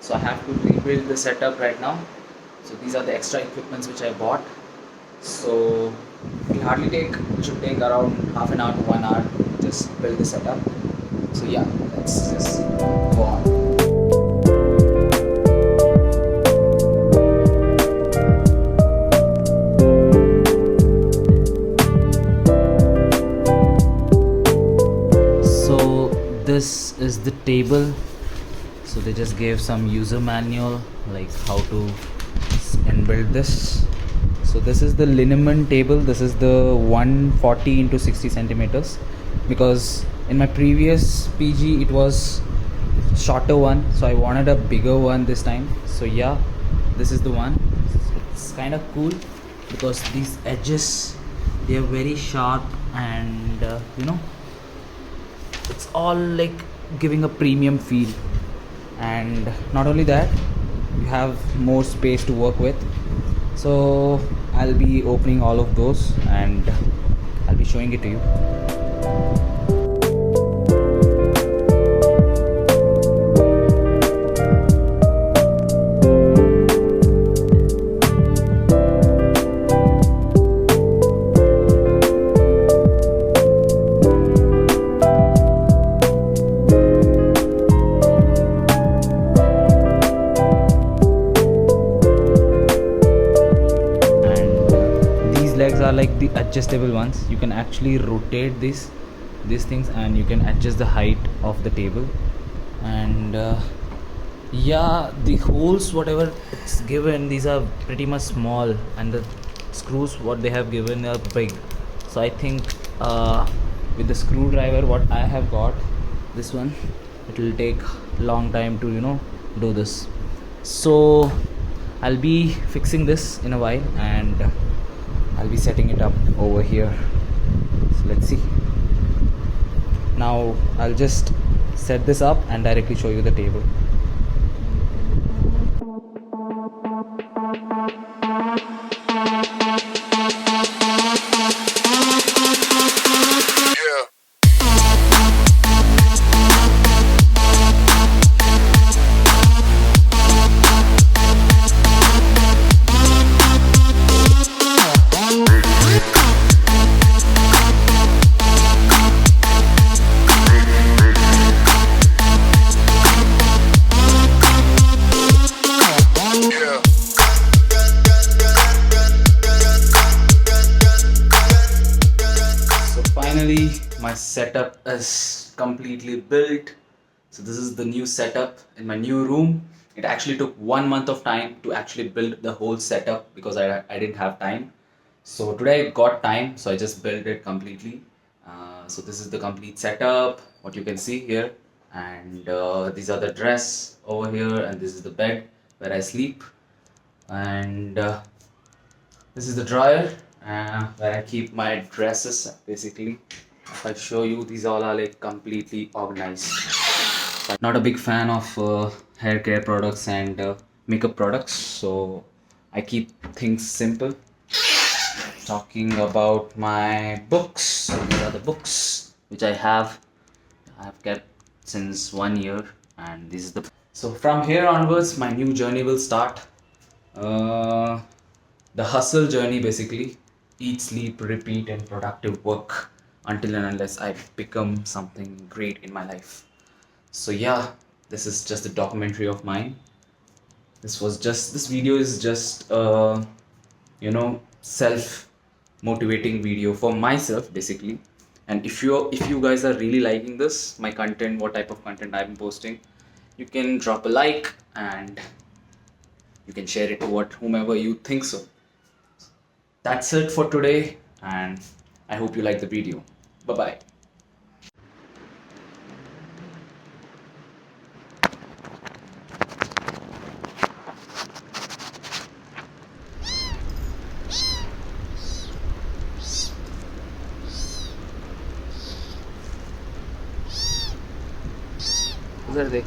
so I have to rebuild the setup right now. So these are the extra equipments which I bought. So it should take around half an hour to 1 hour to just build the setup. So yeah, let's just go on. So this is the table. So they just gave some user manual like how to inbuild this. So this is the liniment table. This is the 140 into 60 centimeters, because in my previous PG it was shorter one, so I wanted a bigger one this time. So yeah, this is the one. It's kind of cool because these edges, they are very sharp, and it's all like giving a premium feel. And not only that, you have more space to work with. So I'll be opening all of those and I'll be showing it to you. Legs are like the adjustable ones. You can actually rotate these things and you can adjust the height of the table. And yeah, the holes whatever it's given, these are pretty much small, and the screws what they have given are big. So I think with the screwdriver what I have got, this one, it will take long time to do this. So I'll be fixing this in a while and I'll be setting it up over here. So let's see. Now I'll just set this up and directly show you the table. Finally, my setup is completely built. So this is the new setup in my new room. It actually took 1 month of time to actually build the whole setup because I didn't have time. So today I got time, so I just built it completely. So this is the complete setup, what you can see here. And these are the dress over here, and this is the bed where I sleep. And this is the dryer where I keep my dresses basically. If I show you, these all are like completely organized. I'm not a big fan of hair care products and makeup products, so I keep things simple. Talking about my books, so these are the books which I have kept since 1 year, and this is the. So from here onwards, my new journey will start. The hustle journey basically. Eat, sleep, repeat, and productive work until and unless I become something great in my life. So yeah, this is just a documentary of mine. This video is just self motivating video for myself basically. And if you guys are really liking this, my content, what type of content I'm posting, you can drop a like and you can share it to whomever you think so. That's it for today, and I hope you like the video. Bye bye. उधर देख